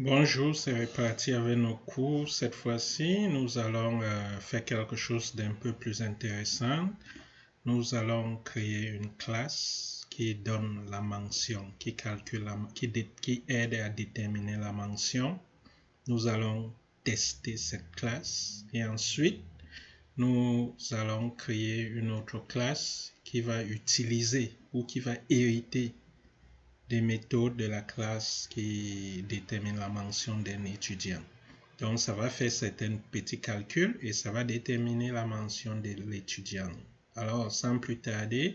Bonjour, c'est reparti avec nos cours. Cette fois-ci, nous allons faire quelque chose d'un peu plus intéressant. Nous allons créer une classe qui donne la mention, qui calcule, qui aide à déterminer la mention. Nous allons tester cette classe et ensuite, nous allons créer une autre classe qui va utiliser ou qui va hériter des méthodes de la classe qui déterminent la mention d'un étudiant. Donc, ça va faire certains petits calculs et ça va déterminer la mention de l'étudiant. Alors, sans plus tarder,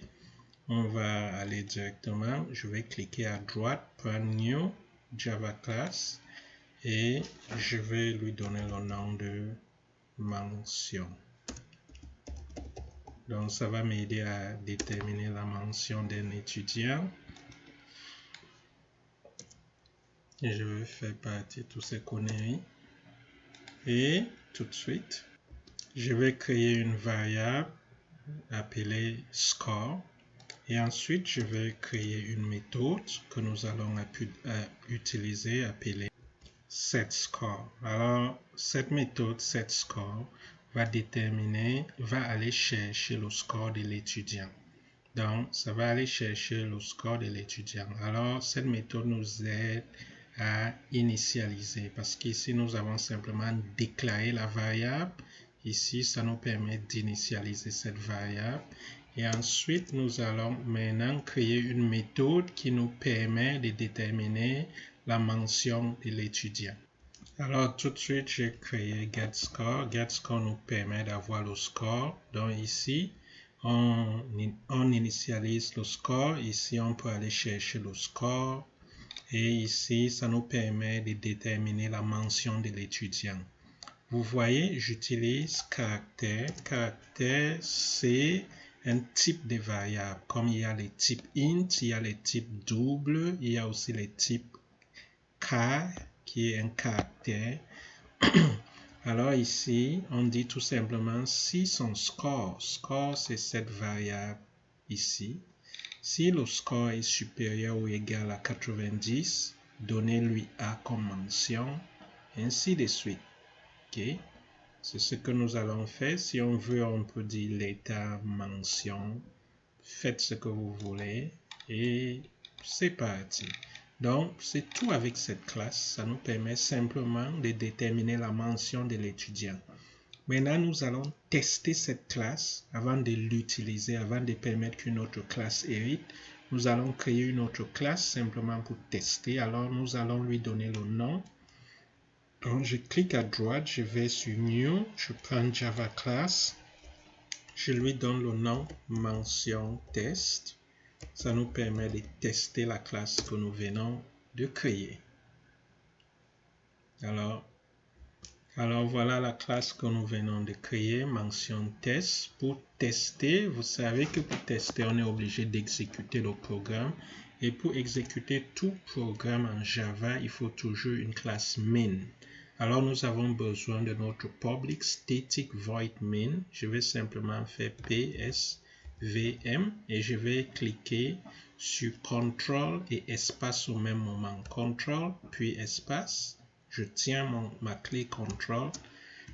on va aller directement. Je vais cliquer à droite, prendre New Java Class et je vais lui donner le nom de mention. Donc, ça va m'aider à déterminer la mention d'un étudiant. Et je vais faire partie de toutes ces conneries. Et tout de suite, je vais créer une variable appelée score. Et ensuite, je vais créer une méthode que nous allons utiliser appelée setScore. Alors, cette méthode setScore va aller chercher le score de l'étudiant. Donc, ça va aller chercher le score de l'étudiant. Alors, cette méthode nous aide à initialiser parce qu'ici, nous avons simplement déclaré la variable. Ici, ça nous permet d'initialiser cette variable. Et ensuite, nous allons maintenant créer une méthode qui nous permet de déterminer la mention de l'étudiant. Alors, tout de suite, j'ai créé getScore. getScore nous permet d'avoir le score. Donc, ici, on initialise le score. Ici, on peut aller chercher le score. Et ici, ça nous permet de déterminer la mention de l'étudiant. Vous voyez, j'utilise caractère. Caractère, c'est un type de variable. Comme il y a les types int, il y a les types double, il y a aussi les types char, qui est un caractère. Alors ici, on dit tout simplement si son score c'est cette variable ici. Si le score est supérieur ou égal à 90, donnez-lui A comme mention, ainsi de suite. Okay? C'est ce que nous allons faire. Si on veut, on peut dire l'état mention. Faites ce que vous voulez et c'est parti. Donc, c'est tout avec cette classe. Ça nous permet simplement de déterminer la mention de l'étudiant. Maintenant, nous allons tester cette classe avant de l'utiliser, avant de permettre qu'une autre classe hérite. Nous allons créer une autre classe simplement pour tester. Alors, nous allons lui donner le nom. Donc, je clique à droite, je vais sur New, je prends Java Class. Je lui donne le nom mention test. Ça nous permet de tester la classe que nous venons de créer. Alors voilà la classe que nous venons de créer, mention test. Pour tester, vous savez que pour tester, on est obligé d'exécuter le programme. Et pour exécuter tout programme en Java, il faut toujours une classe main. Alors nous avons besoin de notre public static void main. Je vais simplement faire psvm et je vais cliquer sur CTRL et espace au même moment. CTRL puis espace. Je tiens ma clé CTRL.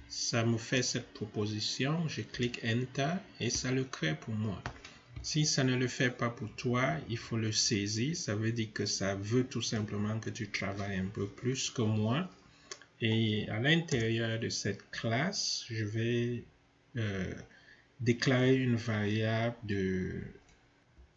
Ça me fait cette proposition. Je clique Enter et ça le crée pour moi. Si ça ne le fait pas pour toi, il faut le saisir. Ça veut dire que ça veut tout simplement que tu travailles un peu plus que moi. Et à l'intérieur de cette classe, je vais déclarer une variable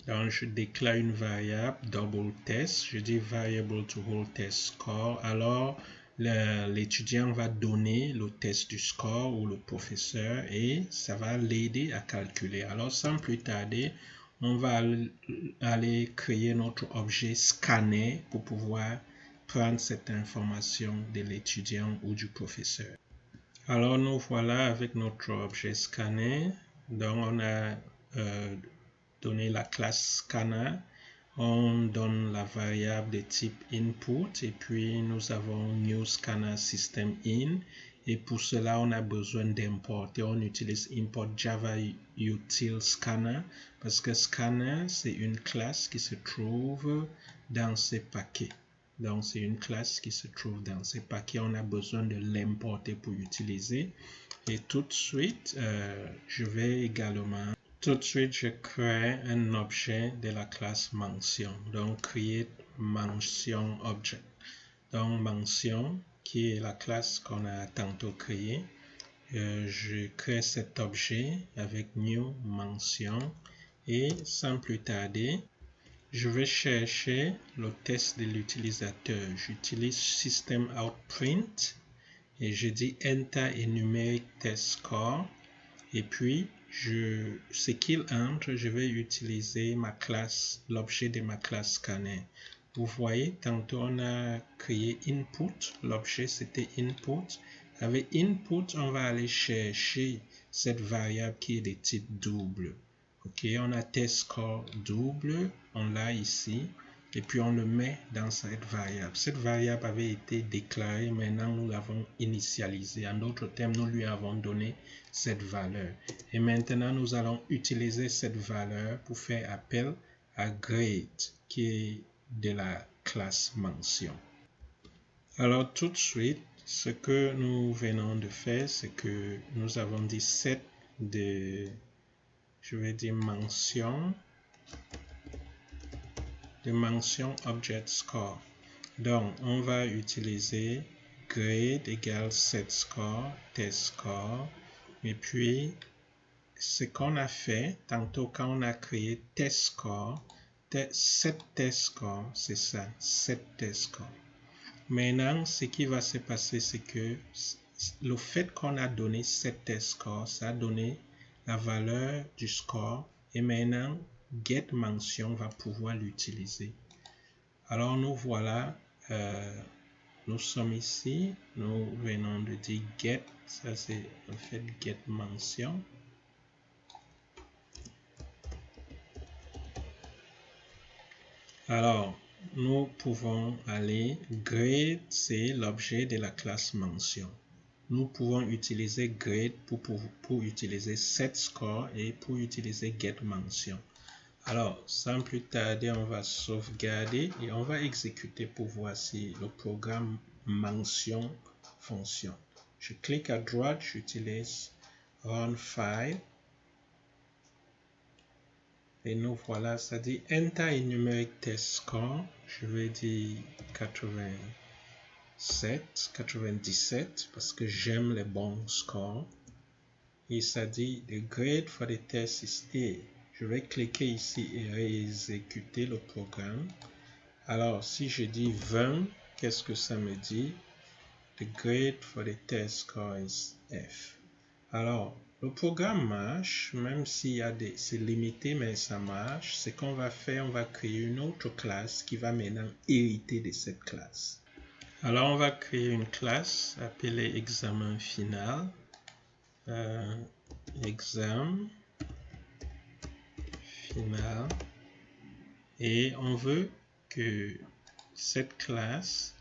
donc je déclare une variable double test. Je dis variable to hold test score. Alors l'étudiant va donner le test du score ou le professeur et ça va l'aider à calculer. Alors sans plus tarder, on va aller créer notre objet scanner pour pouvoir prendre cette information de l'étudiant ou du professeur. Alors nous voilà avec notre objet scanner. Donc on a donné la classe scanner. On donne la variable de type input et puis nous avons new scanner system in et pour cela on a besoin d'importer. On utilise import java util scanner parce que scanner c'est une classe qui se trouve dans ces paquets. Donc, c'est une classe qui se trouve dans ces paquets. On a besoin de l'importer pour utiliser. Et tout de suite, je crée un objet de la classe mention. Donc, create mention object. Donc, mention, qui est la classe qu'on a tantôt créée. Je crée cet objet avec new mention. Et sans plus tarder, je vais chercher le test de l'utilisateur. J'utilise system.out.print et je dis enter a numeric test score. Et puis, ce qu'il entre, je vais utiliser ma classe, l'objet de ma classe scanner. Vous voyez, tantôt on a créé input, l'objet c'était input. Avec input, on va aller chercher cette variable qui est de type double. Ok, on a test score double, on l'a ici, et puis on le met dans cette variable. Cette variable avait été déclarée, maintenant nous l'avons initialisée. En d'autres termes, nous lui avons donné cette valeur. Et maintenant, nous allons utiliser cette valeur pour faire appel à grade, qui est de la classe mention. Alors tout de suite, ce que nous venons de faire, c'est que nous avons dit set de, je vais dire mention object score. Donc, on va utiliser grade égale set score, test score, et puis ce qu'on a fait, tantôt quand on a créé test score, set test score, c'est ça, set test score. Maintenant, ce qui va se passer, c'est que le fait qu'on a donné set test score, ça a donné la valeur du score, et maintenant, get mention va pouvoir l'utiliser. Alors, nous voilà, nous sommes ici, nous venons de dire get, ça c'est en fait get mention. Alors, nous pouvons aller, grade, c'est l'objet de la classe mention. Nous pouvons utiliser grade pour utiliser set score et pour utiliser get mention. Alors, sans plus tarder, on va sauvegarder et on va exécuter pour voir si le programme mention fonctionne. Je clique à droite, j'utilise run file. Et nous voilà, ça dit enter a numeric test score. Je vais dire 97 parce que j'aime les bons scores. Et ça dit the grade for the test is A. Je vais cliquer ici et réexécuter le programme. Alors, si je dis 20, qu'est-ce que ça me dit? The grade for the test score is F. Alors, le programme marche, même s'il y a c'est limité, mais ça marche. Ce qu'on va faire, on va créer une autre classe qui va maintenant hériter de cette classe. Alors, on va créer une classe appelée examen final. Exam final. Et on veut que cette classe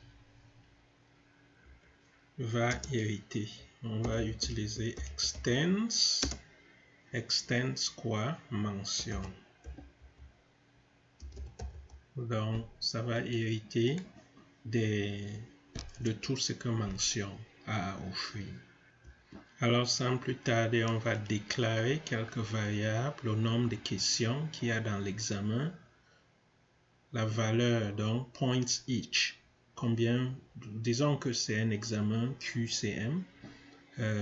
va hériter. On va utiliser extends quoi? Mention. Donc, ça va hériter de tout ce que mention a à offrir. Alors, sans plus tarder, on va déclarer quelques variables, le nombre de questions qu'il y a dans l'examen, la valeur, donc, points each. Combien, disons que c'est un examen QCM.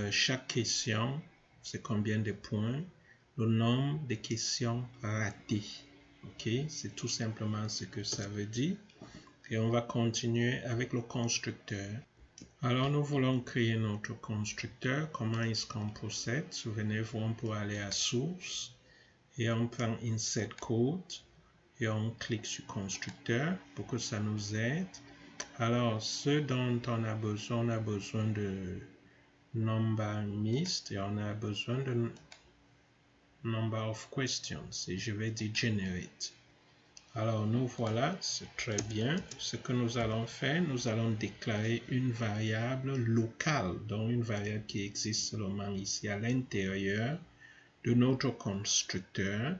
Chaque question, c'est combien de points, le nombre de questions ratées. Ok, c'est tout simplement ce que ça veut dire. Et on va continuer avec le constructeur. Alors, nous voulons créer notre constructeur. Comment est-ce qu'on procède? Souvenez-vous, on peut aller à source et on prend insert code et on clique sur constructeur pour que ça nous aide. Alors, ce dont on a besoin de number missed et on a besoin de number of questions et je vais dire generate. Alors nous voilà, c'est très bien. Ce que nous allons faire, nous allons déclarer une variable locale, donc une variable qui existe seulement ici à l'intérieur de notre constructeur.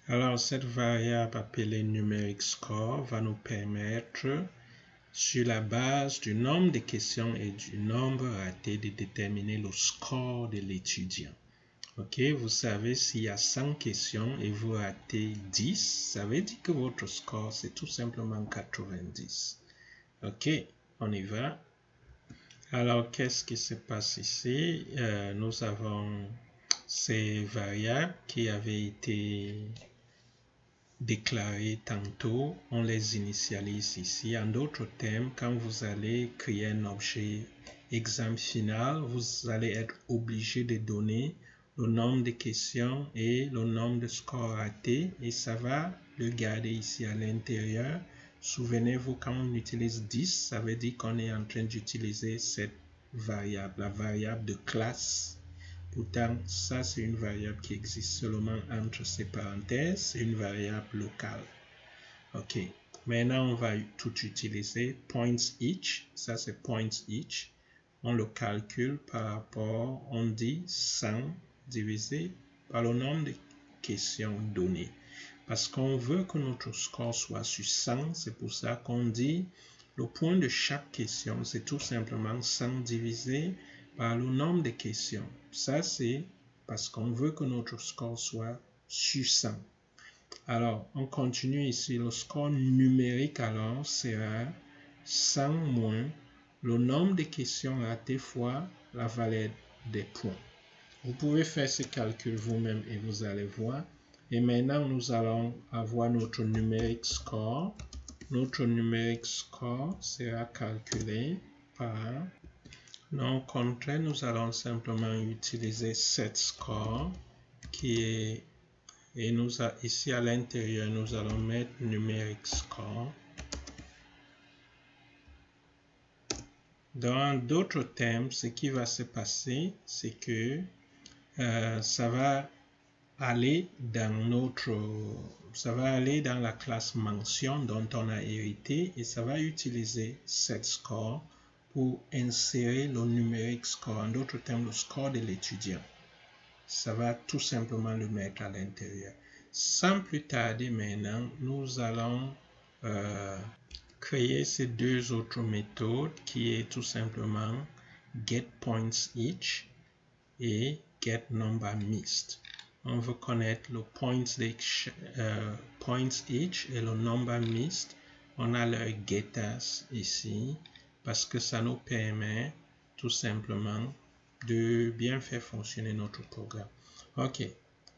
Alors cette variable appelée numeric score va nous permettre sur la base du nombre de questions et du nombre raté de déterminer le score de l'étudiant. Ok, vous savez, s'il y a 100 questions et vous ratez 10, ça veut dire que votre score, c'est tout simplement 90. Ok, on y va. Alors, qu'est-ce qui se passe ici? Nous avons ces variables qui avaient été déclarées tantôt. On les initialise ici. En d'autres termes, quand vous allez créer un objet exam final, vous allez être obligé de donner le nombre de questions et le nombre de scores ratés et ça va le garder ici à l'intérieur. Souvenez-vous, quand on utilise 10, ça veut dire qu'on est en train d'utiliser cette variable, la variable de classe. Pourtant, ça c'est une variable qui existe seulement entre ces parenthèses, c'est une variable locale. Ok, maintenant on va tout utiliser. Points each, ça c'est points each. On le calcule par rapport, on dit 100 divisé par le nombre de questions données. Parce qu'on veut que notre score soit sur 100, c'est pour ça qu'on dit le point de chaque question, c'est tout simplement 100 divisé par le nombre de questions. Ça, c'est parce qu'on veut que notre score soit sur 100. Alors, on continue ici. Le score numérique, alors, sera 100 moins le nombre de questions ratées fois la valeur des points. Vous pouvez faire ce calcul vous-même et vous allez voir. Et maintenant, nous allons avoir notre numérique score. Notre numérique score sera calculé par non contraire. Nous allons simplement utiliser set score qui est et ici à l'intérieur, nous allons mettre numérique score. Dans d'autres termes, ce qui va se passer, c'est que ça va aller dans la classe mention dont on a hérité et ça va utiliser set score pour insérer le numérique score, en d'autres termes le score de l'étudiant. Ça va tout simplement le mettre à l'intérieur. Sans plus tarder maintenant, nous allons créer ces deux autres méthodes qui est tout simplement getPointsEach et getNumberMissed. On veut connaître le points each et le number missed. On a le getters ici parce que ça nous permet tout simplement de bien faire fonctionner notre programme. Ok,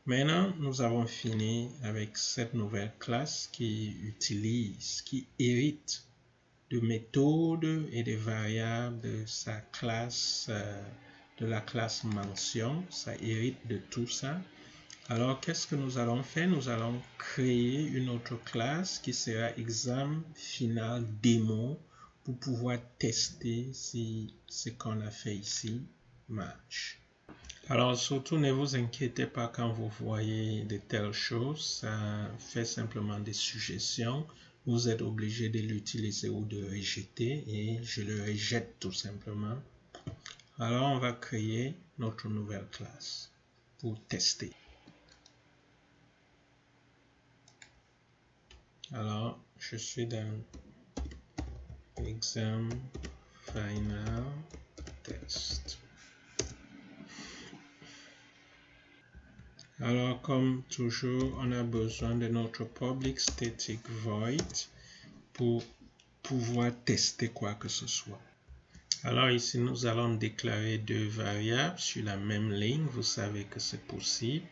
maintenant nous avons fini avec cette nouvelle classe qui hérite de méthodes et de variables de sa classe, de la classe mention. Ça hérite de tout ça. Alors, qu'est-ce que nous allons faire? Nous allons créer une autre classe qui sera exam final démo pour pouvoir tester si ce qu'on a fait ici marche. Alors, surtout, ne vous inquiétez pas quand vous voyez de telles choses. Ça fait simplement des suggestions. Vous êtes obligé de l'utiliser ou de rejeter et je le rejette tout simplement. Alors, on va créer notre nouvelle classe pour tester. Alors, je suis dans Exam Final Test. Alors, comme toujours, on a besoin de notre public static void pour pouvoir tester quoi que ce soit. Alors ici, nous allons déclarer deux variables sur la même ligne. Vous savez que c'est possible.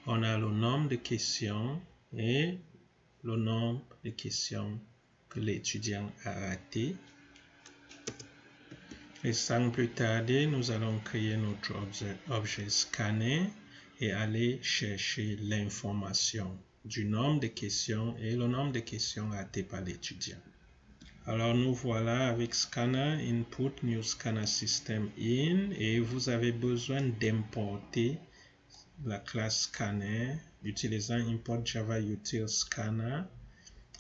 On a le nombre de questions et le nombre de questions que l'étudiant a raté. Et sans plus tarder, nous allons créer notre objet scanner et aller chercher l'information du nombre de questions et le nombre de questions ratées par l'étudiant. Alors nous voilà avec scanner input new scanner system in et vous avez besoin d'importer la classe scanner utilisant import java util scanner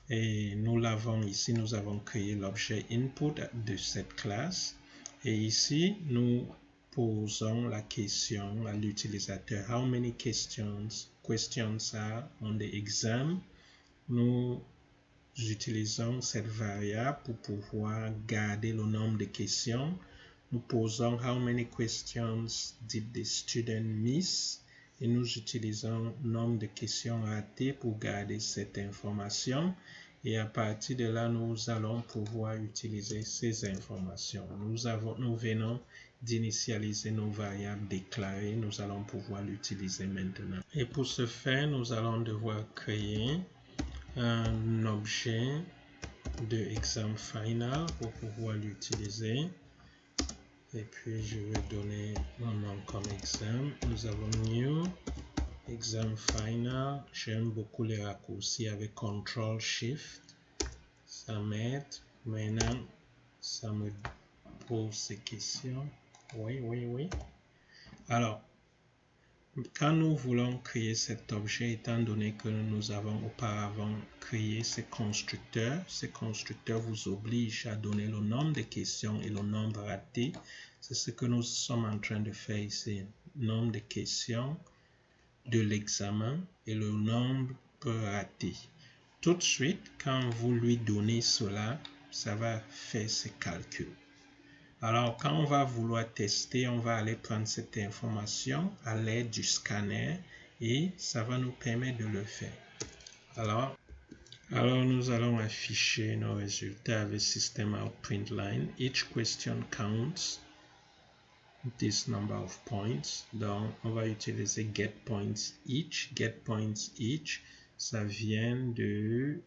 et nous l'avons ici, nous avons créé l'objet input de cette classe et ici nous posons la question à l'utilisateur how many questions are on the exam. Nous utilisons cette variable pour pouvoir garder le nombre de questions. Nous posons how many questions did the student miss et nous utilisons nombre de questions ratées pour garder cette information. Et à partir de là, nous allons pouvoir utiliser ces informations. Nous venons d'initialiser nos variables déclarées. Nous allons pouvoir l'utiliser maintenant. Et pour ce faire, nous allons devoir créer un objet de exam final pour pouvoir l'utiliser. Et puis, je vais donner mon nom comme exam. Nous avons new exam final. J'aime beaucoup les raccourcis avec Ctrl Shift. Ça m'aide. Maintenant, ça me pose ces questions. Oui. Alors, quand nous voulons créer cet objet, étant donné que nous avons auparavant créé ces constructeurs vous obligent à donner le nombre de questions et le nombre raté. C'est ce que nous sommes en train de faire ici. Nombre de questions de l'examen et le nombre raté. Tout de suite, quand vous lui donnez cela, ça va faire ses calculs. Alors, quand on va vouloir tester, on va aller prendre cette information à l'aide du scanner et ça va nous permettre de le faire. Alors nous allons afficher nos résultats avec System.out.println. Each question counts this number of points. Donc, on va utiliser getPointsEach. GetPointsEach, ça vient de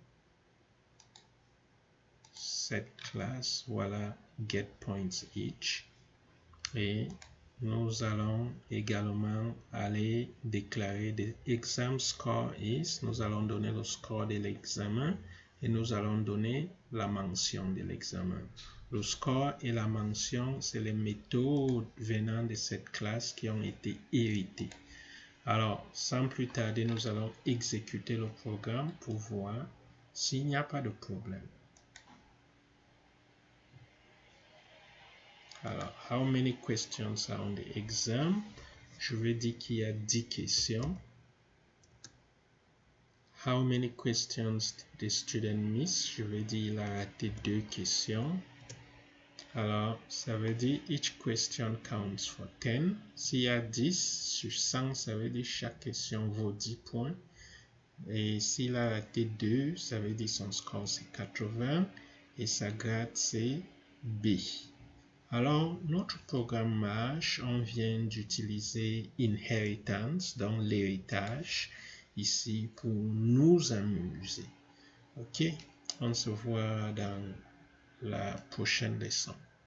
cette classe. Voilà, getPointsEach. Et nous allons également aller déclarer des exam score is. Nous allons donner le score de l'examen et nous allons donner la mention de l'examen. Le score et la mention, c'est les méthodes venant de cette classe qui ont été héritées. Alors, sans plus tarder, nous allons exécuter le programme pour voir s'il n'y a pas de problème. Alors, how many questions are on the exam? Je vais dire qu'il y a 10 questions. How many questions did the student miss? Je vais dire qu'il a raté 2 questions. Alors, ça veut dire each question counts for 10. S'il y a 10 sur 100, ça veut dire chaque question vaut 10 points. Et s'il a raté 2, ça veut dire son score c'est 80 et sa grade c'est B. Alors, notre programme marche, on vient d'utiliser Inheritance, donc l'héritage, ici pour nous amuser. Ok, on se voit dans la prochaine leçon.